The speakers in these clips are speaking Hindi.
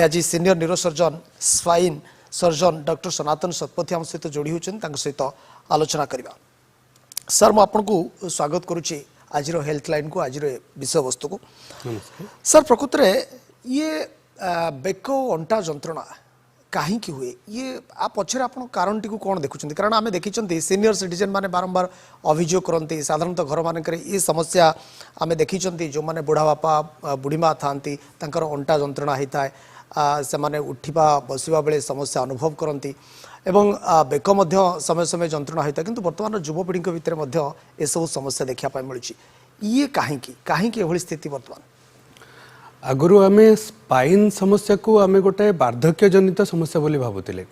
आज senior neurosurgeon spine surgeon doctor Sanatan Satpathy आम सहित जोड़ी होती सहित आलोचना करवा। सर मु आपको स्वागत करुच्ची आज हेल्थ लाइन को आज विषय वस्तु को। सर प्रकृत में ये बेक अंटा जंत्रणा कहीं हुए ये आ पछरे आप कारण टी कौन देखुं कारण आम देखी सीनियर सिटीजन माने बारंबार अभियोग करते साधारणतः घर मानक ये समस्या आम देखी जो मैंने बुढ़ा बापा बुढ़ी माँ था अंटा जंत्रणा होता है से माने उठिबा बसिबा बेले समस्या अनुभव करती एवं बेक समय समय जंत्रणा होता है किंतु वर्तमान युवपीढ़ी भितर ये सब समस्या देखा मिलूँ ये कहीं स्थिति वर्तमान आगुरी आम स्पाइन समस्या को आम गोटे वार्धक्य जनित समस्या बोली भावुले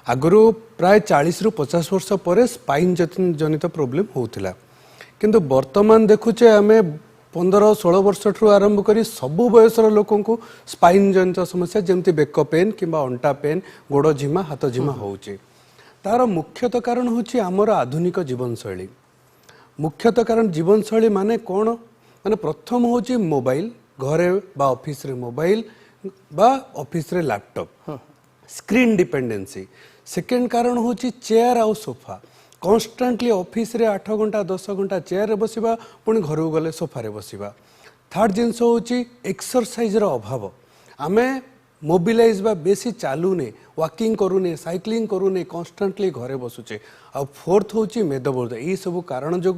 आगुरी प्राय 40 रु 50 वर्ष पर स्पाइन जनित प्रोब्लेम होता किंतु वर्तमान देखुचे आम 15-16 वर्ष ठू आरंभ कर सबु बयसर लोक स्पाइन जनित समस्या जमती बेक पेन किंबा अंटा पेन गोड़ झिमा हाथ झिमा होउची तार मुख्यतः कारण होची आमर आधुनिक जीवनशैली। मुख्यतः कारण जीवनशैली माने कौन माने प्रथम होची मोबाइल घरे बा ऑफिस रे मोबाइल बा ऑफिस रे लैपटॉप स्क्रीन डिपेंडेंसी। सेकेंड कारण होची चेयर आउ सोफा कन्स्टांटली ऑफिस रे 8 घंटा 10 घंटा चेयर रे बसिबा पुणी घर को गले सोफा रे बसिबा। थर्ड जिनस होची एक्सरसाइज रो अभाव आमे मोबिलाइज बा बेसी चालूने वॉकिंग करूने साइक्लिंग करूने कन्स्टांटली घरे बसुचे। आ फोर्थ होची मेदबहुलता यही सब कारण जो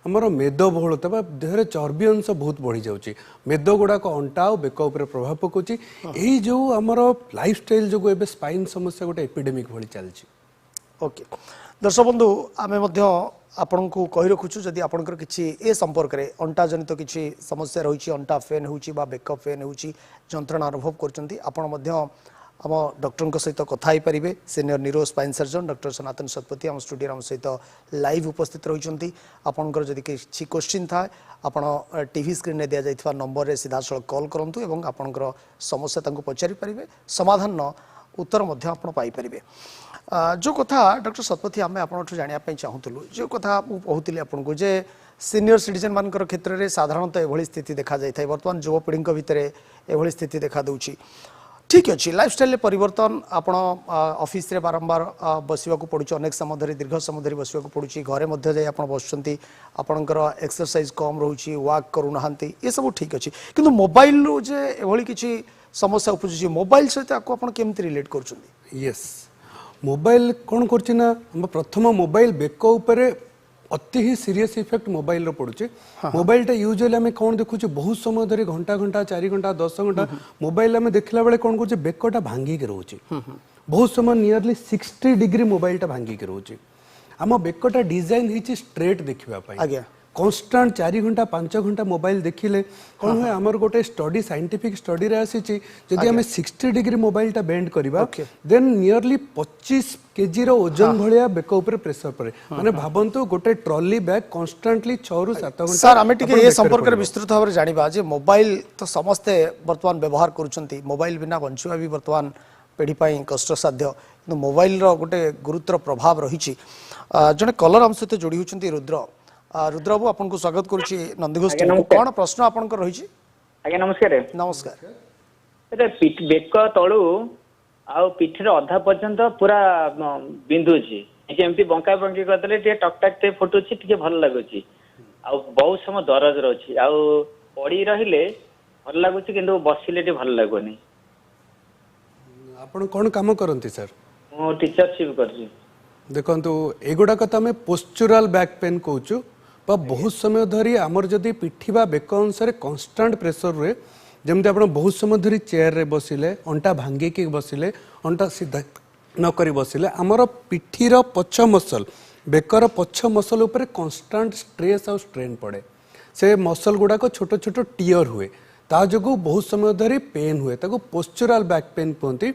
आमर मेदबहुलता बा देहरे चर्बी अंश बहुत बढ़ी जाउची मेद गुड़ाक अंटा और बेक उपर प्रभाव पकाउची यही जो आमर लाइफस्टाइल जो एबे स्पाइन समस्या गोटे एपिडेमिक भली चलची। ओके दर्शक बंधु आम आपण को कही रखुचु जदि आपंकर किसी ए संपर्क में अंटा जनित किसी समस्या रही अंटा फेन होची बा बेक फेन होची जंत्रणा अनुभव करचंती आपण आम डॉक्टर सहित कथा पारे senior neuro spine surgeon doctor Sanatan Satpathy आम स्टूडियो आम सहित लाइव उपस्थित रही आपंकर जदि किसी क्वेश्चन था आपण टीवी स्क्रीन में दि जाइथिबा नंबर रे सीधा सड़क कॉल करंतु एवं आपंकर समस्या तांको पचारि पारिबे समाधान उत्तर मध्य आपण पाई परिबे। जो कथा डॉक्टर शतपथी आम आपठू जानापी चाहूलु जो कथा कहूली आपको जे सीनियर सिटीजन मान क्षेत्र में साधारणतः एभली स्थिति देखा जाए बर्तमान युवपीढ़ी भितर एभली स्थिति देखा दूची ठीक अच्छे लाइफस्टाइल परिवर्तन आपण ऑफिस रे बारंबार बसवा पड़ू अनेक समय धरी दीर्घ समय धरी बसवा पड़ू घरे मध्य आप बसुँच आपणकर एक्सरसाइज कम रोचे वाक करूना ये सब ठीक अच्छे किंतु मोबाइल जे एभली किसी समस्या उपजुची मोबाइल सहित आपको आप केमती रिलेट कर यस मोबाइल कौन करना प्रथम मोबाइल बेक उपरे अति ही सीरीयस इफेक्ट मोबाइल रो पड़ुचे। मोबाइल टा यूजुअली आम कौन देखुचे बहुत समय धरी घंटा घंटा 4 घंटा 10 घंटा मोबाइल आम देखला बेले कौन कर बेकटा भांगी के रोचे बहुत समय नियरली 60 डिग्री मोबाइल टा भांगी के रोचे। आम बेकटा डिजाइन होती स्ट्रेट देखा कन्स्टांट 4 घंटा 5 घंटा मोबाइल देखिले कौन हुए आमर गोटे स्टडी साइंटिफिक स्टडी रे आसी जदि आम 60 डिग्री मोबाइल टा बेंड करबा देन नियरली 25 केजी रो ओजन भलिया बेक ऊपर प्रेशर पड़े माने भाबंतु गोटे ट्रॉली बैग कन्स्टांटली 6 रु 7 घंटा। सर आमे टिके ए संपर्क रे विस्तृत भाव जानिबा जे मोबाइल तो समस्ते वर्तमान व्यवहार करूछंती मोबाइल बिना बंचुआ भी वर्तमान पीढ़ी पई कष्टसाध्य किंतु मोबाइल रो गोटे गुरुतर प्रभाव रही जने कलर हम सहित जोड़ी होछंती रुद्र रुद्रबाबू आपन को स्वागत करुछि नंदीघोष कौन प्रश्न आपन को रही आज्ञा नमस्कार नमस्कार बेक तलू आ पिठर अधा पर्यंत पूरा बिंदुची एमती बंका बंकी करदे टे टकटाक टे फुटुची टिके भल लागुची आ बहुत समय दरज रहछि आ पड़ी रहिले भल लागुची किंतु बसिले टे भल लागोनी। आपन कोन काम करंती सर? मो टीचरशिप करछि। देखंतु एगुडा कथा में पोस्चुरल बैक पेन कहूछु पर बहुत समय धरी आमर जदि पिठिबा बेक अनुसार कांस्टेंट प्रेशर रे जमते आप बहुत समय धरी चेयर रे बसिले अंटा भांगी के बसिले अंटा सीधा न करी बसिले आमर पिठीर पछ मसल बेकर पछ मसल उपरे कांस्टेंट स्ट्रेस और स्ट्रेन पड़े से मसल गुड़ाक छोट छोट टीयर हुए ता जोगु बहुत समय धरी पेन हुए ताको पोस्चुरल बैक पेन कहते।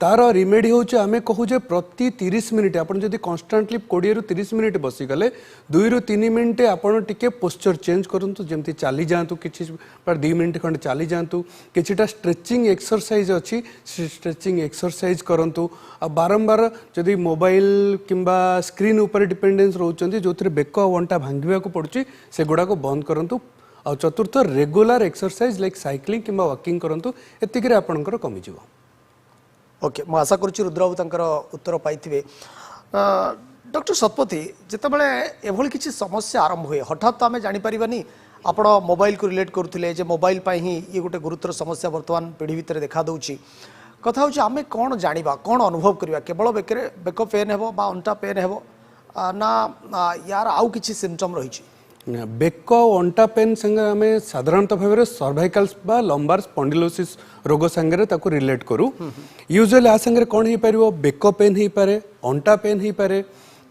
तार रिमेडी होचे आमे कहूजे प्रति 30 मिनिट आपन जदि कांस्टेंटली 20 रु 30 मिनिट बसी गले 2 रु 3 मिनिट आपन टिके पोस्चर चेंज करंतु जेमति चाली जांतु किछि पर 2 मिनिट खंड चाली जांतु किछिटा स्ट्रेचिंग एक्सरसाइज अछि स्ट्रेचिंग एक्सरसाइज करंतु आ बारंबार जदि मोबाइल किंबा स्क्रीन ऊपर डिपेंडेंस रहउचंती जोथरे बेक अंटा भांगिबा को पड़ुची से गुडा को बंद करंतु आ चतुर्थ रेगुलर एक्सरसाइज लाइक साइक्लिंग किंबा वॉकिंग करंतु एतिकरे आपनकर कमी जीव। ओके मु आशा करुच्ची रुद्रबाबू तांकर उत्तर पाइथिबे। डॉक्टर शतपथी जेतेबेले एभली किछि समस्या आरंभ हुए हठात आमे जानि परिबानी आपण मोबाइल को रिलेट करुथिले जे मोबाइल पाई ही ये गोटे गुरुतर समस्या वर्तमान पीढ़ी भितर देखा दउची कथा होची आमे कोन जानिबा कोन अनुभव करिबा केवल बेक पेन हेबो बा अंटा पेन हेबो ना यार आउ किछि सिम्पटम रहिछि? बेक अंटा पेन संगे आमे साधारणतः भाव सर्वाइकल बा लंबार स्पॉन्डिलोसिस रोग संगे ताको रिलेट करू। यूजुअली आ संगे कोन ही परिबो बेक पेन ही पारे अंटा पेन ही पारे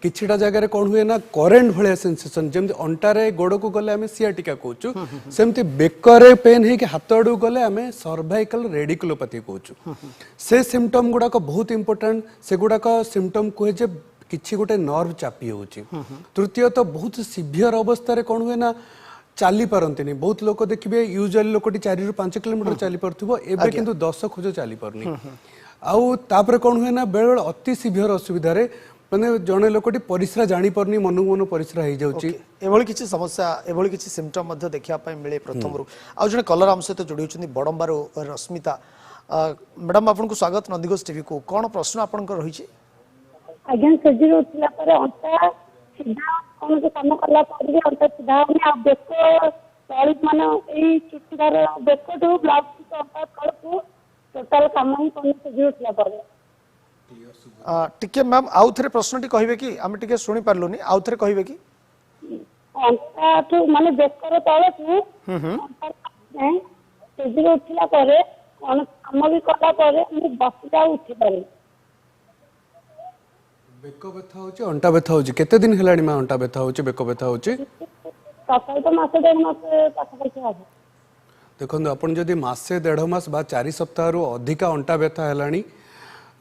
किछिटा जगह रे कोन हुए ना करेंट भलिया सेंसेशन जेमति अंटा रे गोड़ को गले आमे सियाटिका कहूचु सेमति बेक रे पेन हे कि हाथ अडू गले आमे सर्वाइकल रेडिकुलोपैथी कहूचु। से सिम्पटम गुडा को बहुत इंपोर्टेंट से गुडा को सिम्पटम कहे जे किछि गोटे नर्व चापी होउची। तृतीय तो बहुत सिवियर अवस्था रे कोन हुए ना चाली पारंतिनी बहुत लोक देखिबे यूजुअली लोकटी 4 ରୁ 5 किलोमीटर चाली परथुबो एबे किंतु 10 खोज चाली परनी आउ तापर कोन हुए ना बेल बेल अति सिवियर असुविधा रे माने जणे लोकटी परिश्रा जानी परनी मनु मनु परिश्रा हे जाउची। एभली किछि समस्या एभली किछि सिम्पटम मध्ये देखिया पय मिले प्रथम रु आ जणे कलर हम सहित जोडी होचंदी बडंबारो रश्मिता। मैडम आपन को स्वागत नंदीघोष टीवी को कोन प्रश्न आपन को रही छी? आज्ञा सर्जरी होतला पर अंटा सीधा कोन से काम करला पर भी अंटा सीधा ने आ बेको तळी माने एई चुटदार बेको तो ब्लाउज को अंटा कळपु टोटल काम ही कोन सर्जरी होतला पर टिके मैम आउ थरे प्रश्न टी कहिबे कि हम टिके सुनि पारलुनी आउ थरे कहिबे कि अंटा तो माने बेको तळे को अंटा ने सर्जरी होतला पर कोन काम भी करला पर मु बसटा उठी पारे बेक व्यथा होची अंटा व्यथा होची केते दिन हेलाणी मा अंटा व्यथा होची बेक व्यथा होची? सकाळ तो मासे डेढ़ मास पाखापाखि हबो। देखो आपण जदि मासे 1.5 मास बा 4 सप्ताह रु अधिक अंटा व्यथा हेलाणी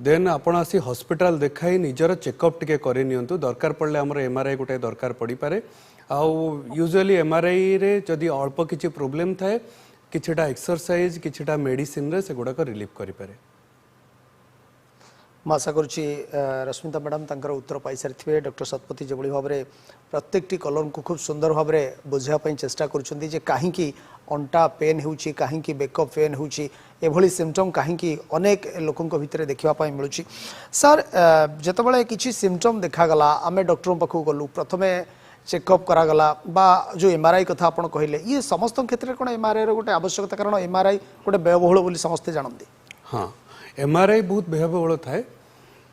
देन आपण आसी हॉस्पिटल देखाई निजर चेकअप टिके करि नियंतु दरकार पड़ले हमर एमआरआई गोटे दरकार पड़ी पारे आउ यूजुअली एमआरआई रे जदि अल्प किछि प्रॉब्लम थाए किछिटा एक्सरसाइज किछिटा मेडिसिन रे से गुडा को रिलीफ करि पारे। मैं आशा करुच्ची रश्मिता मैडम तांकर उत्तर पाई सारी डॉक्टर शतपथी जो भाव में प्रत्येक कलर को खूब सुंदर भाव में बुझापी चेष्टा करुँचे कहीं अंटा पेन होची कहीं बेक पेन होची एभली सिम्पटम कहीं अनेक लोकों भितर देखापी मिलूँ। सर जितेबाला किसी सिम्पटम देखागला आम डॉक्टर पाखक गलु प्रथमे चेकअप करागला बा जो एमआरआई कथा आप कहले ये समस्त क्षेत्र में कौन एमआरआई गोटे आवश्यकता कारण एमआरआई गोटे व्ययबहुल बोली समस्ते जानते? हाँ एमआरआई बहुत व्ययबहुल थाए।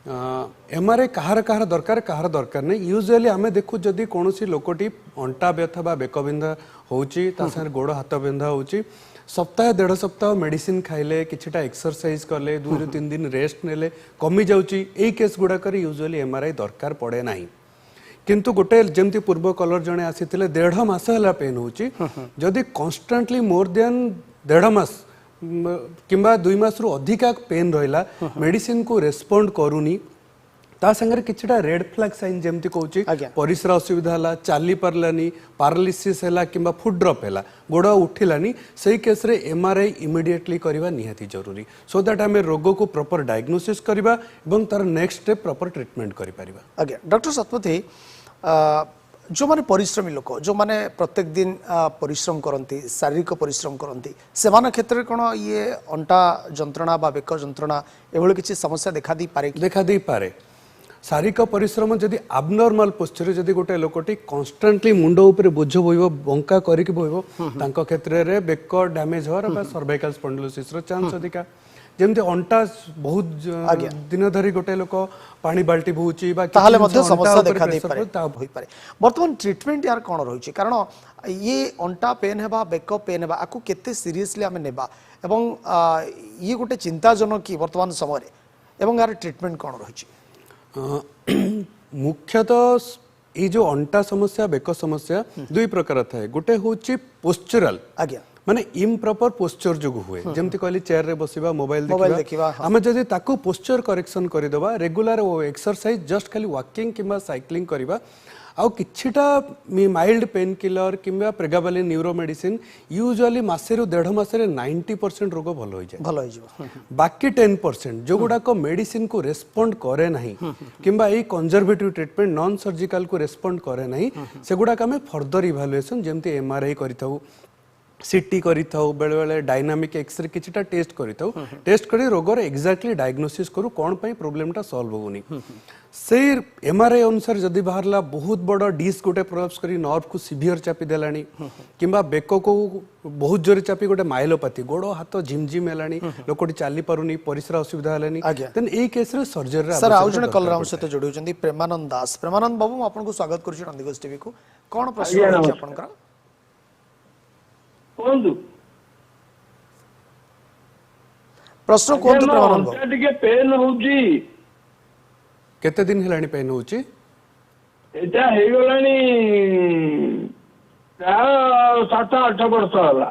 एमआरआई कहार कहार दरकार नहीं यूजुअली आमे देखु जदि कोनोसी लोकटी अंटा व्यथा बा बेक बिंधा होउची ता संगे गोड़ हाथ बिंधा होउची सप्ताह 1.5 सप्ताह मेडिसिन खाइले किछिटा एक्सरसाइज करले 2 ରୁ 3 दिन रेस्ट नेले कमी जाउची एई केस गुडा कर यूजुअली एमआरआई दरकार पड़े नाही। किंतु गोटे जेमती पूर्व कलर जणे आसीथिले 1.5 मास हला पेन होउची जदि कांस्टेंटली मोर देन 1.5 मास किंबा 2 मास रु अधिक पेन रहिला मेडिसिन को रेस्पोंड करूनी ता संगे किछटा रेड फ्लैग साइन जेमती कहूची परिश्रा असुविधा हला चाली परलानी पैरालिसिस हला किंबा फुट ड्रॉप हला गोड़ उठिलानी सही केस रे एमआरआई इमीडिएटली करबा निहाती जरूरी सो दैट हमें रोग को प्रॉपर डायग्नोसिस करबा एवं तार नेक्स्ट स्टेप प्रॉपर ट्रीटमेंट करि परिबा। आज्ञा डॉक्टर शतपथी जो माने परिश्रमी लोक जो माने प्रत्येक दिन परिश्रम करती शारीरिक परिश्रम करती से क्षेत्र में कौन ये अंटा जंत्रणा बा बेक जंत्रणा एभली किसी समस्या देखा दी पारे शारीरिक परिश्रम जदि आबनॉर्मल पोस्चर जदि गोटे लोकटी कांस्टेंटली मुंड ऊपर बोझ बोइबो बंका करिक बोइबो तांको क्षेत्र रे बेक डैमेज होर बा सर्वाइकल स्पॉन्डिलोसिस रो चांस अधिका जेमते अंटा बहुत दिन धरी गोटे लोक पानी बाल्टी भूची बा ताहले मध्ये समस्या देखा दे पारे होई पारे। वर्तमान ट्रीटमेंट यार कोन रहिछि कारण ये अंटा पेन हेबा बेक पेन हेबा आकु केते सीरियसली हमें नेबा एवं ये गोटे चिंताजनक कि वर्तमान समय रे एवं यार ट्रीटमेंट कोन रहिछि? मुख्यतः ये जो अंटा समस्या बेक समस्या दुई प्रकार थाए गोटे होची पोस्चरल आज्ञा माने इम्प्रॉपर पोस्चर जो हुए जमती कहली चेयर रे बसिबा मोबाइल देखिबा हमें जदि ताको पोस्चर करेक्शन करि देबा रेगुलर एक्सरसाइज जस्ट खाली वॉकिंग किंबा साइक्लिंग करबा आउ किछिटा माइल्ड पेन किलर किंबा प्रेगाबालिन न्यूरो मेडिसिन यूजुअली मासे रु 1.5 मास रे 90% रोग भलो होई जाय बाकी 10% जो गुडा को मेडिसिन को रेस्पोंड करे नहीं किंबा ए कंजर्वेटिव ट्रीटमेंट नॉन सर्जिकल को रेस्पोंड करे नहीं से गुडा का हमें फर्दर इवैल्यूएशन जेमती एमआरआई करिथाउ सीटी करिथाउ बेले बेले डायनामिक एक्सरे किछटा टेस्ट करिथाउ टेस्ट करी रोगर एग्जैक्टली डायग्नोसिस करू कोन पई प्रॉब्लमटा सॉल्व होनी से एमआरआई अनुसार जदि बाहरला बहुत बड़ डिस्क गोटे प्रोलैप्स करी नर्व को सीवियर चापी देलानी किंबा बेक को बहुत जोरे चापी गोटे माइलोपैथी गोड़ हाथ झिमझिम हेलानी लोकटी चाली पारुनी परिस्रा असुविधा हेलानी देन एई केस रे सर्जरी रे सर आउ जने कलर हम सहित जोड़ी होचंदी प्रेमानंद दास। प्रेमानंद बाबू मैं आपन को स्वागत करू छी नंदीगोस टीवी को। कोन प्रश्न अछि आपन का प्रश्न कोन प्रेमानंद बाबू टिके पेन होउची केते दिन हेलानी पेन होची एटा हे गलानी 7-8 वर्ष होला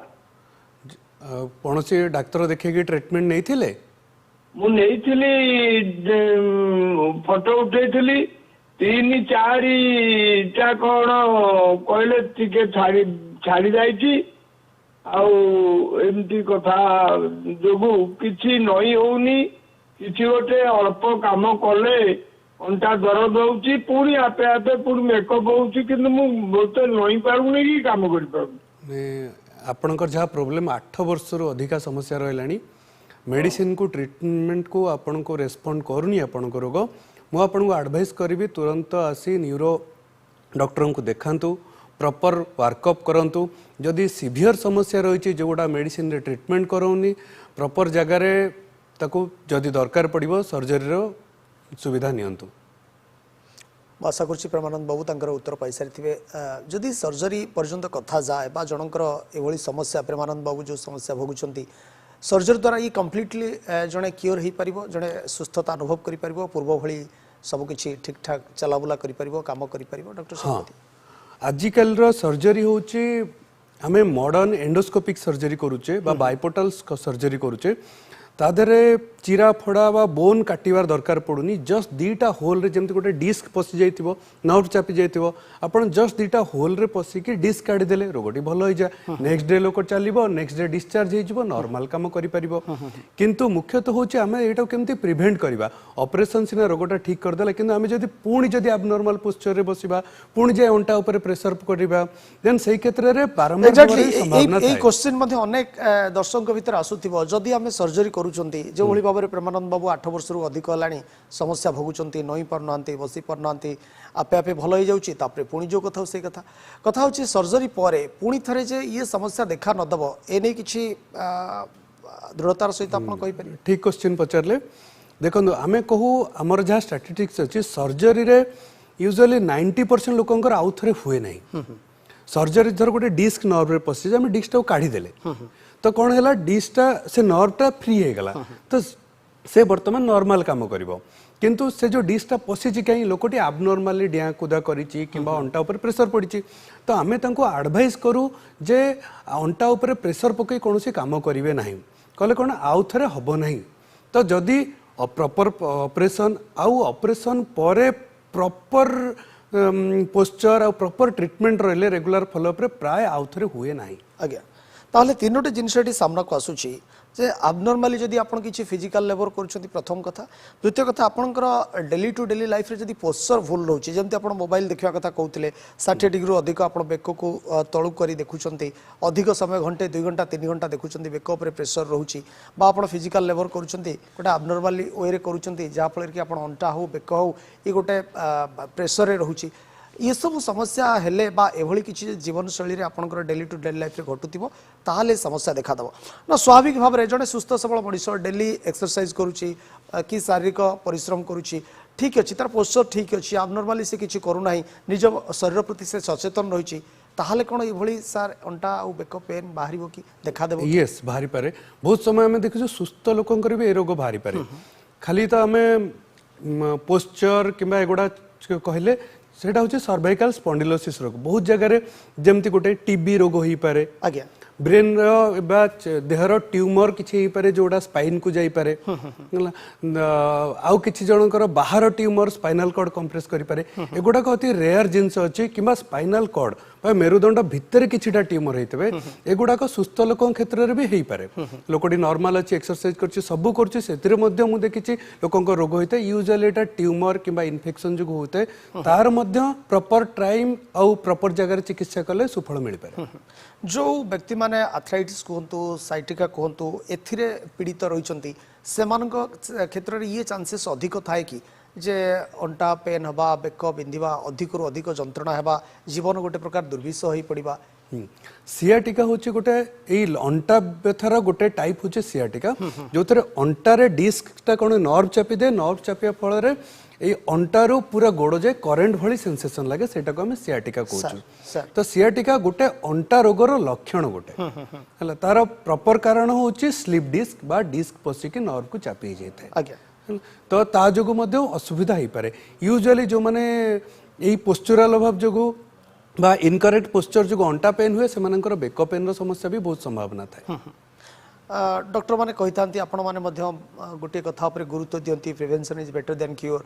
कोनसी डॉक्टर देखे की ट्रीटमेंट नहीं थिले मु नेइथिली फोटो उठेइथिली 3-4 टा कोन कहले टिके छाड़ी जाईची आउ एमती कथा जोगु किछि नई होउनी किछि गोटे अल्प काम कले अंटा दर्द होउची पूरी आपे आपे पूरी मेकअप होउची किंतु मु बोते नई पारुनी की काम करि पारुनी आपनकर जहाँ प्रोब्लेम 8 वर्ष रु अधिका समस्या रहलानी मेडिसिन को ट्रीटमेंट को आपन को रेस्पोंड करूनी आपन को रोग मु आपन को एडवाइस करिवि तुरंत आसी न्यूरो डॉक्टर को देखांतु प्रॉपर वर्कअप करंतु जदि सीवियर समस्या रही जोटा मेडिसिन रे ट्रीटमेंट करौनी प्रॉपर जगह रे ताको जदि दरकार पड़िबो सर्जरी रो सुविधा नियंतु। आशा करछि प्रेमानंद बाबू तांकर उत्तर पाई सारिथिबे। जदि सर्जरी पर्यंत कथा जाए बा जनकर एभली समस्या प्रेमानंद बाबू जो समस्या भोगुचंती सर्जरी द्वारा ये कम्प्लीटली जड़े क्योर हो पार जड़े सुस्थता अनुभव कर पूर्व भली सबकि ठीक ठाक चलाबुला कर काम कर डॉक्टर हाँ आजिकल सर्जरी होची हमें मॉडर्न एंडोस्कोपिक सर्जरी करूचे बा बाइपोटल सर्जरी करूचे तादरे चिरा फड़ा बा बोन काटिवार दरकार पड़ुनी जस्ट दीटा होल रे जेमति गोटे डिस्क पसि जाइतिबो नर्व चापी जाइतिबो आपण जस्ट दीटा होल रे पसिकी डिस्क काढी देले रोगटी भलो होई जा नेक्स्ट डे लोक चलिबो नेक्स्ट डे डिस्चार्ज होई जिवो नॉर्मल काम करि परिबो किंतु मुख्यतः होची हमें एटा केमति प्रिवेंट करबा ऑपरेशन सिना रोगटा ठीक कर देला किंतु हमें जदी पूणी जदी एबनॉर्मल पोस्चर रे बसिबा पूणी जे अंटा ऊपर प्रेशर करबा देन सेही क्षेत्र रे बारंबार संभावना ए क्वेश्चन मध्ये अनेक दर्शक भीतर आसुथिबो जदी हमें सर्जरी करूचंती जो भली भाबरे प्रेमानंद बाबू 8 वर्ष रु अधिक हलाणी समस्या भोगुचंती नई पारनांती बसी पारनांती आपे आपे भलो हो जाउची तापरे पुणी जो कथा से कथा होची सर्जरी परे पुणी थरे जे ये समस्या देखा न दबो ए नै किछि दृढ़तार सहित आपण कहि पारि। ठीक क्वेश्चन पचारले देखो आमे कहू हमर जहाँ स्टैटिस्टिक्स अच्छी सर्जरी रे यूजुअली 90% लोकंकर आउ थरे हुए नहीं सर्जरी धर गोटे डिस्क नर्व रे पसि आमे डिस्क को काढी देले तो कौन है डिस्कटा से नर्वटा फ्री हो गला तो से बर्तमान नॉर्मल काम करिवो किंतु से जो डिस्कटा पशिची कहीं लोकटी एबनॉर्मली डिया कुदा करिची किंबा अंटा ऊपर प्रेशर पड़िची तो आमे तांको एडवाइस करू जे अंटा ऊपर प्रेशर पकई कोनोसी काम करिवे नाही कहले कोन आउ थरे हबो नाही तो जदी प्रॉपर ऑपरेशन आउ ऑपरेशन परे प्रॉपर पोस्चर और प्रॉपर ट्रीटमेंट रहले रेगुलर फॉलोअप रे प्राय आउ थरे हुए नाही। आज्ञा ताहले तीनोटी जिनसटी सामना को आसुची जे एबनॉर्मली जदी आपण किछि फिजिकल लेबर करछथि प्रथम कथा द्वितीय कथा आपनकर डेली टू डेली लाइफ रे जदी पोस्चर भूल रहउची जेमति आपण मोबाइल देखिया कथा कहउतले 60 डिग्री अधिक आपण बेक को तळु करी देखुचंती अधिक समय घंटे 2 घंटा 3 घंटा देखुचंती बेक ऊपर प्रेशर रहउची बा आपण फिजिकल लेबर करूचंती गोटे एबनॉर्मली वे रे करूचंती जा फल कि आपण अंटा हो बेक हो ई गोटे प्रेशर रे रहउची ये सब समस्या हेले बा एभली किछि जीवन शैली रे आपनकर डेली टू डेली लाइफ रे घटुतिबो ताहाले समस्या देखा दबो ना स्वाभाविक भाव रे जने सुस्थ सबल मनुष्य डेली एक्सरसाइज करूची कि शारीरिक परिश्रम करूची ठीक अछि तार पोस्चर ठीक अछि एबनॉर्मली से किछि करू नाही निज शरीर प्रति से सचेतन रहिची ताहाले कोन एभली सर अंटा आ बेक पेन बाहरिबो कि देखा देबो। यस बाहरी पारे बहुत समय हमें देखियो सुस्थ लोकंकर भी ए रोग बाहरी पारे खाली तो हमें पोस्चर किंबा एगुडा कहले सेटा होचे सर्वाइकल स्पॉन्डिलोसिस रोग बहुत जगह रे जेमति गोटे टीबी रोग होई पारे आज्ञा ब्रेन रो बा देहर ट्यूमर किछि होई पारे जोडा स्पाइन को जाई पारे आउ किछि जनकर बाहर ट्यूमर स्पाइनल कॉर्ड कंप्रेस करि पारे एगुडा कहती रेयर जिंस अछि किबा स्पाइनल कॉर्ड बा मेरुदंड भितर किछिटा ट्यूमर होइतबे एगुडाक सुस्थ लोकन क्षेत्र रे भी हेई पारे लोकडी नॉर्मल अछि एक्सरसाइज करछि सब करछि सेतिरे मध्य मु देखिछि लोकन को रोग होइते यूजुअली एटा ट्यूमर किबा इन्फेक्शन जो होते तार मध्य प्रॉपर टाइम आउ प्रॉपर जगह रे चिकित्सा कले सुफल मिल पारे जो व्यक्ति माने आर्थराइटिस कहतु साइटिका कहतु एथिरे पीड़ित रहिचंती सेमानक क्षेत्र रे ये चांसेस अधिक थाए कि जे अंटा पेन हबा बेक बिंधिबा अधिक रु अधिक जंत्रणा हेबा जीवन गोटे प्रकार दुर्विष होई पड़िबा सियाटिका होची गोटे एई अंटा व्यथार गोटे टाइप होची सियाटिका जोतरे अंटा रे डिस्क ता कोन नर्व चापी दे नर्व चापिया फल रे एई अंटा रो पूरा गोड़ जे करंट भली सेंसेशन लागे सेटा को हम सियाटिका कहूछु तो सियाटिका गोटे अंटा रोगर लक्षण गोटे हला तार प्रॉपर कारण होची स्लिप डिस्क बा डिस्क पसी के नर्व को चापी जाय आज्ञा तो ता जोगु मध्य असुविधा होई पारे यूजुअली जो माने एई पोस्चुरल अभाव जोगु बा इनकरेक्ट पोस्चर जो अंटा पेन हुए से बेक पेन रो समस्या भी बहुत संभावना थाए डॉक्टर माने कहितांती आपण माने मध्य गोटे कथा पर गुरुत्व दियंती prevention is better than cure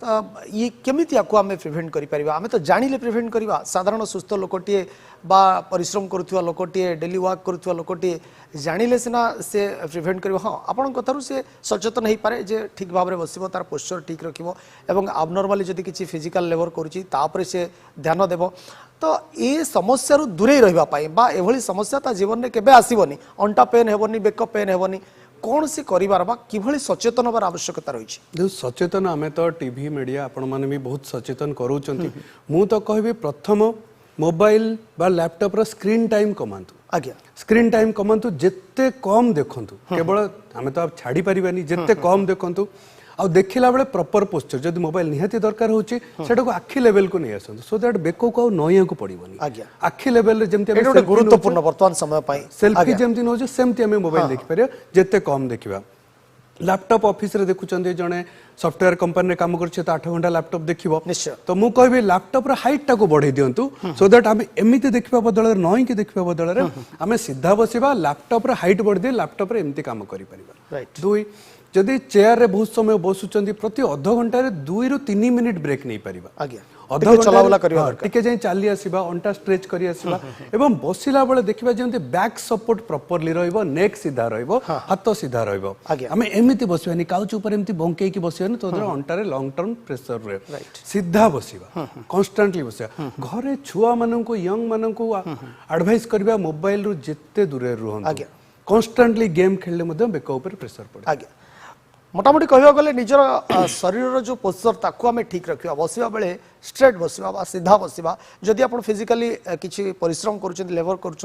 तो ये केमिति आको आमे प्रिवेंट करि परिबा आमे तो जानिले प्रिवेंट करिबा साधारण सुस्थ लोकटिए बा परिश्रम करुथुवा लोकटिए डेली वर्क करुथुवा लोकटिए जानिले सिना से प्रिवेंट करिबा हां आपण कथारु से सचेतन हेई पारे जे ठीक भाबरे बसिबो तार पोस्चर ठीक रखिबो एवं abnormally जदि किछि फिजिकल लेबर करूची तापरे से ध्यान देबो तो ये समस्या रु दूरे रहिबा पाई बा एभली समस्या ता जीवन में केबे आसीबोनी अंटा पेन हेबोनी बेक पेन हेबोनी कौन सी करिवार बा किभली सचेतन होबार आवश्यकता रही जो सचेतन आमे तो टीवी मीडिया आपण माने भी बहुत सचेतन करूचंती मु तो कहबी प्रथम मोबाइल बा लैपटॉप रो स्क्रीन टाइम कमांतु आज्ञा स्क्रीन टाइम कमांतु जेते कम देखंतु केवल आमे तो छाड़ी परिबानी जेते कम देखंतु आ देखिला बेले प्रॉपर पोस्चर जदि मोबाइल निहाती दरकार होची सेटा को आखी लेवल को नै आसंतु सो दैट बेको को नया को पड़िबोनी आज्ञा आखी लेवल रे जेमते एटा गोटे गुरुत्वपूर्ण वर्तमान समय पाई सेल्फी जेमती नोजे सेमती हमें मोबाइल देखि परिया जेते कम देखिबा लैपटॉप ऑफिस रे देखुचंदी जने सॉफ्टवेयर कंपनी रे काम करछे तो 8 घंटा लैपटॉप देखिबो निश्चय तो मु कहबी लैपटॉप रे हाइट टा को बढ़े दियंतु सो दैट हमें एमिति देखिबा बदल रे नई के देखिबा बदल रे हमें सीधा बसिबा लैपटॉप रे हाइट बढ़ दे लैपटॉप रे एमिति काम करि परिबा राइट दुई जदि चेयर रे बहुत समय बसुचंदी प्रति आधा घंटा रे 2 रु 3 मिनिट ब्रेक नै परिबा आज्ञा अधा चलावला करिवा दरकार टिके जाई चाली आसीबा अंटा स्ट्रेच करी आसीबा एवं बसिला बेले देखिबा जेंति बैक सपोर्ट प्रॉपर्ली रहइबो नेक सीधा रहइबो हाथ सीधा रहइबो हमें एमिति बसिबानी काउच ऊपर एमिति बंकेई की बसिबानी तो अंटा रे लॉन्ग टर्म प्रेशर रे सीधा बसिबा कांस्टेंटली बसिबा घरे छुआ मानन को यंग मानन को एडवाइस करबा मोबाइल रु जेते दूरे रहन कांस्टेंटली गेम खेलले मध्ये बेक ऊपर प्रेशर पड़े आज्ञा मोटामोटी कहवा गले निजर शरीर जो पोस्चर ताकू आम ठीक रखा बसवा बेले स्ट्रेट बसवा बा सीधा बसवा जदि आप फिजिकाली किसी परिश्रम करुँच लेबर करुँच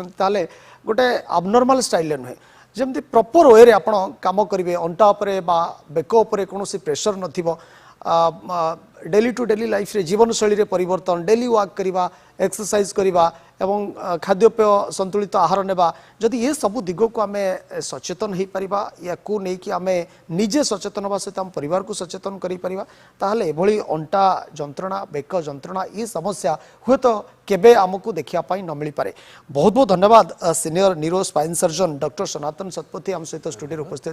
गोटे अबनर्माल स्टाइल नुहे जमती प्रॉपर वे आप काम करेंगे अंटा उपरे बा बेक उपरे कौन प्रेशर नथिबो डेली टू डेली लाइफ रे जीवन शैली रे परिवर्तन डेली वर्क करवा एक्सरसाइज करवा एवं खाद्यपेय संतुलित आहार नेबा जदि ये सब दिग को आम सचेतन हो पारिबा या को नहीं कि आम निजे सचेतन होगा सहित आम परिवार को सचेतन करि परिबा ताहले एभली अंटा जंत्रणा बेक जंत्रणा ये समस्या हुए तो केबे आमको देखिया पाई न मिली पारे बहुत बहुत धन्यवाद senior neuro spine surgeon doctor Sanatan Satpathy आम सहित स्टूडियो उपस्थित